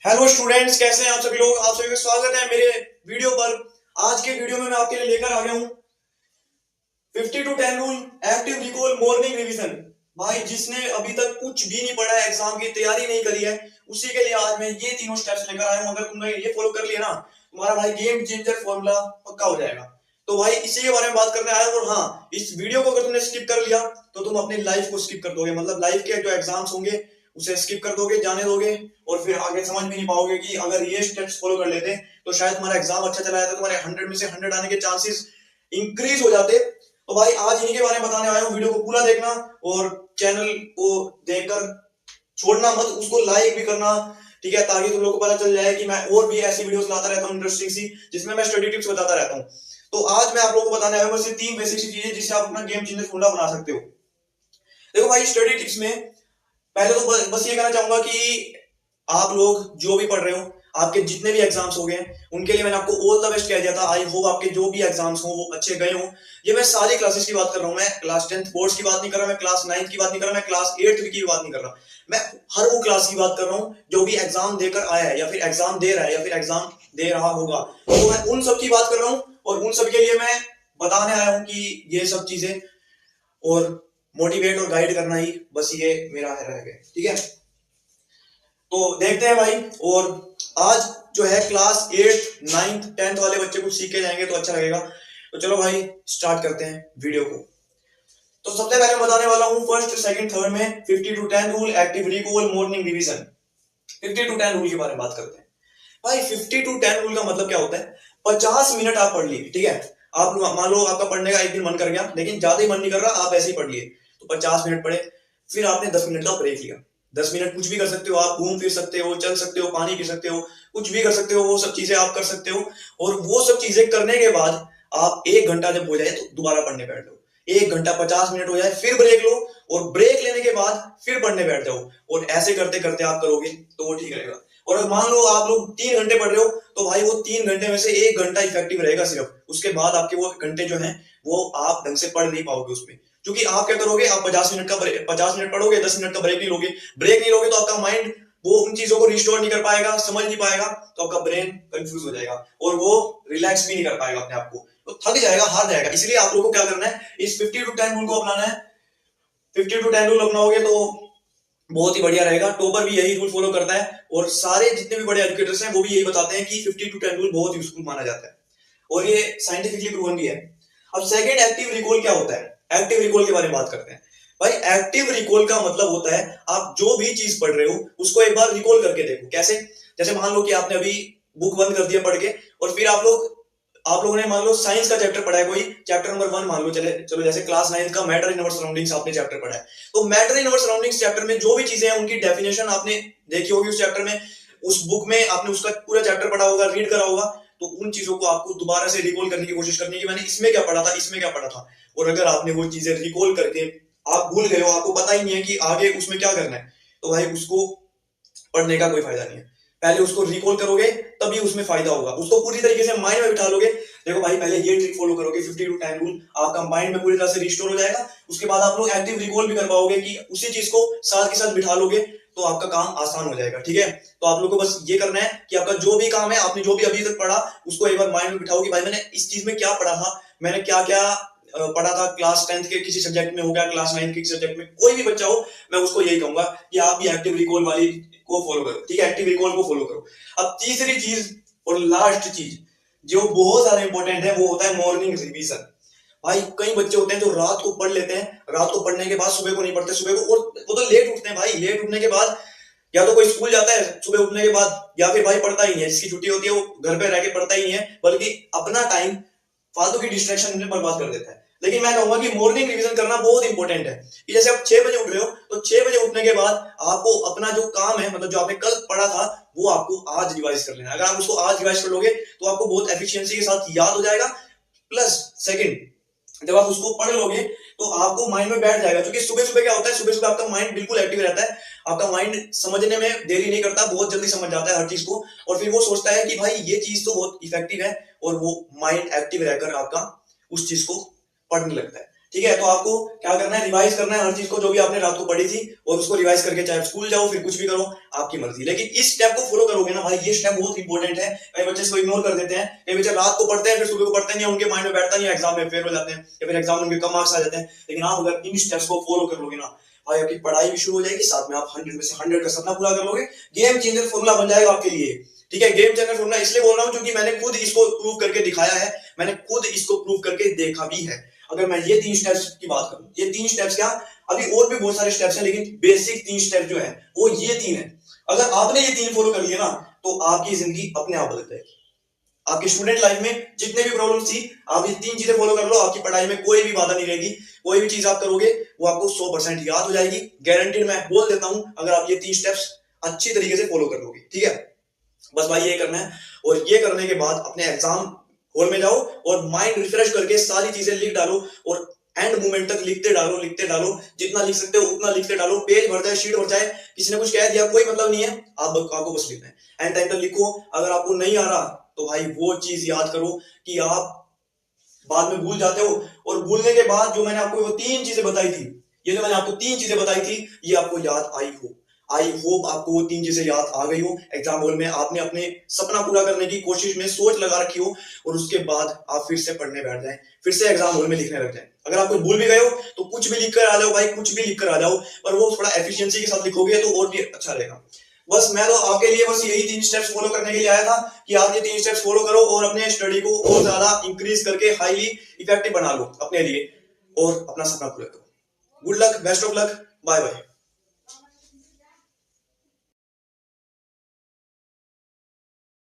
Hello students, कैसे हैं आप सभी लोग। आप सभी का स्वागत है मेरे वीडियो पर। आज के वीडियो में मैं आपके लिए लेकर आ गया हूं 50 to 10 rule active recall morning revision. भाई जिसने अभी तक कुछ भी नहीं पढ़ा है, एग्जाम की तैयारी नहीं करी है, उसी के लिए आज मैं ये तीनों स्टेप्स लेकर आया हूं। अगर तुमने ये फॉलो कर लिया ना, तुम्हारा भाई गेम चेंजर फॉर्मूला पक्का हो जाएगा। तो भाई इसी के बारे में बात करने आया हूं। और हाँ, इस वीडियो को अगर तुमने स्किप कर लिया तो तुम अपनी लाइफ को स्किप कर दोगे। मतलब लाइफ के जो एग्जाम्स होंगे उसे स्किप कर दोगे, जाने दोगे, और फिर आगे समझ भी नहीं पाओगे कि अगर ये स्टेप्स फॉलो कर लेते तो शायद तुम्हारा एग्जाम अच्छा चला जाता, तुम्हारे 100 में से 100 आने के चांसेस इंक्रीज हो जाते। तो भाई आज इन्हीं के बारे में बताने आया हूँ। वीडियो को पूरा देखना और चैनल को देखकर छोड़ना मत, उसको लाइक भी करना, ठीक है, ताकि तुम लोग को पता चल जाए कि मैं और भी ऐसी वीडियोस लाता रहता हूँ इंटरेस्टिंग सी, जिसमें मैं स्टडी टिप्स बताता रहता हूँ। तो आज मैं आप लोगों को बताने आया हूँ सिर्फ 3 बेसिक सी चीजें जिससे आप अपना गेम चेंजर फॉर्मूला बना सकते हो। देखो भाई, स्टडी टिप्स में पहले तो बस ये कहना चाहूंगा कि आप लोग जो भी पढ़ रहे हो, आपके जितने भी एग्जाम्स हो गए उनके लिए मैंने आपको ऑल द बेस्ट कह दिया था। आई होप आपके जो भी एग्जाम्स हो वो अच्छे गए हो। ये मैं सारी क्लासेस की बात कर रहा हूँ, मैं क्लास 10th बोर्ड्स की बात नहीं कर रहा, मैं क्लास 9th की बात नहीं कर रहा, मैं क्लास 8th की बात नहीं कर रहा। मैं हर वो क्लास की बात कर रहा हूँ जो भी एग्जाम देकर आया है, या फिर एग्जाम दे रहा है, या फिर एग्जाम दे रहा होगा। तो मैं उन सब की बात कर रहा हूँ, और उन सब के लिए मैं बताने आया हूँ कि ये सब चीजें, और मोटिवेट और गाइड करना ही बस ये मेरा है रह गया, ठीक है। तो देखते हैं भाई। और आज जो है क्लास 8th 9th 10th वाले बच्चे कुछ सीख के जाएंगे तो अच्छा लगेगा। तो चलो भाई स्टार्ट करते हैं वीडियो को। तो सबसे पहले बताने वाला हूं फर्स्ट सेकंड थर्ड में 50 to 10 rule active recall morning revision. 50 to 10 rule के बारे में बात करते हैं। भाई 50 टू 10 रूल का मतलब क्या होता है? 50 मिनट आप पढ़ लिए, ठीक है। आप मान लो आपका पढ़ने का एक दिन मन कर गया, लेकिन ज्यादा ही मन नहीं कर रहा, आप ऐसे ही पढ़ लिए, तो 50 मिनट पढ़े। फिर आपने 10 मिनट का ब्रेक लिया। 10 मिनट कुछ भी कर सकते हो, आप घूम फिर सकते हो, चल सकते हो, पानी पी सकते हो, कुछ भी कर सकते हो, वो सब चीजें आप कर सकते हो। और वो सब चीजें करने के बाद आप 1 घंटा जब हो जाए तो दोबारा पढ़ने बैठ जाओ। 1 घंटा 50 मिनट हो जाए फिर ब्रेक लो, और ब्रेक लेने के बाद फिर पढ़ने बैठ जाओ। और ऐसे करते करते आप करोगे तो वो ठीक रहेगा। और अगर मान लो आप लोग 3 घंटे पढ़ रहे हो, तो भाई वो 3 घंटे में से 1 घंटा इफेक्टिव रहेगा सिर्फ। उसके बाद आपके वो घंटे जो है वो आप ढंग से पढ़ नहीं पाओगे उसमें। क्योंकि आप क्या करोगे, आप 50 मिनट पढ़ोगे, 10 मिनट का ब्रेक नहीं लोगे। ब्रेक नहीं लोगे तो आपका माइंड वो उन चीजों को रिस्टोर नहीं कर पाएगा, समझ नहीं पाएगा, तो आपका ब्रेन कंफ्यूज हो जाएगा, और वो रिलैक्स भी नहीं कर पाएगा अपने आप को, तो थक जाएगा, हार जाएगा। इसलिए आप लोगों को क्या करना है, इस 50 टू 10 रूल को अपनाना है। 50 टू 10 रूल अपनाओगे तो बहुत ही बढ़िया रहेगा। टॉपर भी यही रूल फॉलो करता है, और सारे जितने भी बड़े एजुकेटर्स हैं वो भी यही बताते हैं कि 50 टू 10 रूल बहुत यूजफुल माना जाता है, और ये साइंटिफिकली प्रूवन भी है। अब सेकंड, एक्टिव रिकॉल क्या होता है? एक्टिव रिकॉल के बारे में बात करते हैं। भाई एक्टिव रिकॉल का मतलब होता है आप जो भी चीज पढ़ रहे हो उसको एक बार रिकॉल करके देखो। कैसे? जैसे मान लो कि आपने अभी बुक बंद कर दिया पढ़ के, और फिर आप लोगों ने मान लो साइंस का चैप्टर पढ़ा है, कोई चैप्टर नंबर 1 मान लो, चले चलो जैसे क्लास 9 का मैटर इन अवर सराउंडिंग्स आपने चैप्टर पढ़ा है। तो matter in our surroundings chapter में जो भी चीजें हैं उनकी डेफिनेशन आपने देखी होगी उस चैप्टर में, उस बुक में आपने उसका पूरा चैप्टर पढ़ा होगा, रीड करा होगा। तो उन चीजों को आपको दोबारा से रिकॉल करने की कोशिश करनी है कि मैंने इसमें क्या पढ़ा था, इसमें क्या पढ़ा था। और अगर आपने वो चीजें रिकॉल करके आप भूल गए हो, आपको पता ही नहीं है कि आगे उसमें क्या करना है, तो भाई उसको पढ़ने का कोई फायदा नहीं है। पहले उसको रिकॉल करोगे तभी उसमें फायदा होगा, उसको पूरी तरीके से माइंड में बिठा लोगे। देखो भाई, पहले ये ट्रिक फॉलो करोगे 50 टू 10 रूल, आपका माइंड में पूरी तरह से रिस्टोर हो जाएगा। उसके बाद आप लोग एक्टिव रिकॉल भी कर पाओगे कि उसी चीज को साथ के साथ बिठा लोगे, तो आपका काम आसान हो जाएगा, ठीक है। तो आप लोग को बस ये करना है कि आपका जो भी काम है, आपने जो भी अभी तक पढ़ा, उसको एक बार माइंड में बिठाओ कि भाई मैंने इस चीज में क्या पढ़ा था, मैंने क्या क्या पढ़ा था। क्लास 10th के किसी सब्जेक्ट में हो गया, क्लास 9 के किसी सब्जेक्ट में, कोई भी बच्चा हो, मैं उसको यही कहूंगा कि आप भी एक्टिव रिकॉल वाली को फॉलो करो, ठीक है, एक्टिव रिकॉल को फॉलो करो। अब तीसरी चीज और लास्ट चीज जो बहुत ज्यादा इंपॉर्टेंट है वो होता है मॉर्निंग रिवीजन। भाई कई बच्चे होते हैं जो रात को पढ़ लेते हैं, रात को पढ़ने के बाद सुबह को नहीं पढ़ते, सुबह को, और वो तो लेट उठते हैं भाई। लेट उठने के बाद या तो कोई स्कूल जाता है सुबह उठने के बाद, या फिर भाई पढ़ता ही नहीं है, जिसकी छुट्टी होती है वो घर पे रह के पढ़ता ही नहीं है, बल्कि अपना टाइम फालतू की डिस्ट्रैक्शन में बर्बाद कर देता है। लेकिन मैं कहूंगा कि मॉर्निंग रिवीजन करना बहुत इंपॉर्टेंट है। कि जैसे आप 6 बजे उठ रहे हो, तो 6 बजे उठने के बाद आपको अपना जो काम है, मतलब जो आपने कल पढ़ा था, वो आपको आज रिवाइज कर लेना है। अगर आप उसको आज रिवाइज कर लोगे तो आपको बहुत एफिशिएंसी के साथ याद हो जाएगा। प्लस सेकंड, जब आप उसको पढ़ लोगे तो आपको माइंड में बैठ जाएगा। क्योंकि सुबह सुबह क्या होता है, सुबह सुबह आपका माइंड बिल्कुल एक्टिव रहता है, आपका माइंड समझने में देरी नहीं करता, बहुत जल्दी समझ जाता है हर चीज को। और फिर वो सोचता है कि भाई ये चीज तो बहुत इफेक्टिव है, और वो माइंड एक्टिव रहकर आपका उस चीज को पढ़ने लगता है। ठीक है, तो आपको क्या करना है, रिवाइज करना है हर चीज को जो भी आपने रात को पढ़ी थी, और उसको रिवाइज करके चाहे स्कूल जाओ फिर कुछ भी करो, आपकी मर्जी। लेकिन इस स्टेप को फॉलो करोगे ना भाई, ये स्टेप बहुत इंपॉर्टेंट है। कई बच्चे इसको इग्नोर कर देते हैं, कई बच्चे रात को पढ़ते हैं फिर सुबह को पढ़ते नहीं, उनके माइंड में बैठता नहीं, एग्जाम में फेल हो जाते हैं या फिर एग्जाम में उनके कम मार्क्स आ जाते हैं। लेकिन आप अगर इन स्टेप्स को फॉलो कर लोगे ना भाई, आपकी पढ़ाई भी शुरू हो जाएगी, साथ में आप 100 में से 100 का सपना पूरा कर लोगे। गेम चेंजर फॉर्मूला बन जाएगा आपके लिए। ठीक है, गेम चेंजर फॉर्मूला इसलिए बोल रहा हूं क्योंकि मैंने खुद इसको प्रूव करके दिखाया है, मैंने खुद इसको प्रूव करके देखा भी है। अगर मैं ये 3 स्टेप्स की बात करूं, ये 3 स्टेप्स क्या, अभी और भी बहुत सारे स्टेप्स हैं, लेकिन बेसिक 3 स्टेप जो है वो ये 3 है। अगर आपने ये 3 फॉलो कर लिए ना तो आपकी जिंदगी अपने आप बदल जाएगी। आपकी स्टूडेंट लाइफ में जितने भी प्रॉब्लम्स थी, आप ये 3 चीजें फॉलो कर लो, आपकी पढ़ाई में कोई भी बाधा नहीं रहेगी। कोई भी चीज आप करोगे वो आपको 100% याद हो जाएगी, गारंटीड। मैं बोल देता हूं, अगर आप ये 3 स्टेप्स अच्छी तरीके से फॉलो कर लोगे। ठीक है, बस भाई ये करना है। और ये करने के बाद अपने एग्जाम हॉल में जाओ और माइंड रिफ्रेश करके सारी चीजें लिख डालो, और एंड मोमेंट तक लिखते डालो, जितना लिख सकते हो उतना लिखते डालो। पेज भर जाए, शीट भर जाए, किसी ने कुछ कह दिया कोई मतलब नहीं है, आपको बस लिखना है। एंड टाइम तक लिखो। अगर आपको नहीं आ रहा तो भाई वो चीज याद करो कि आप बाद में भूल जाते हो, और भूलने के बाद जो मैंने आपको वो 3 चीजें बताई थी, ये जो मैंने आपको 3 चीजें बताई थी, ये आपको याद आई होप आपको वो 3 चीजें याद आ गई हो। एग्जाम हॉल में आपने अपने सपना पूरा करने की कोशिश में सोच लगा रखी हो, और उसके बाद आप फिर से पढ़ने बैठ जाएं, फिर से एग्जाम हॉल में लिखने लग जाएं। अगर आप कुछ भूल भी गए हो तो कुछ भी लिख कर आ जाओ भाई, कुछ भी लिख कर आ जाओ, पर वो थोड़ा एफिशिएंसी के साथ लिखोगे तो और भी अच्छा रहेगा। बस मैं तो आपके लिए बस यही 3 स्टेप्स फॉलो करने के लिए आया था कि आप ये 3 स्टेप्स फॉलो करो और अपने स्टडी को और ज्यादा इंक्रीज करके हाईली इफेक्टिव बना लो अपने लिए, और अपना सपना पूरा करो। Good luck, best of luck, bye bye.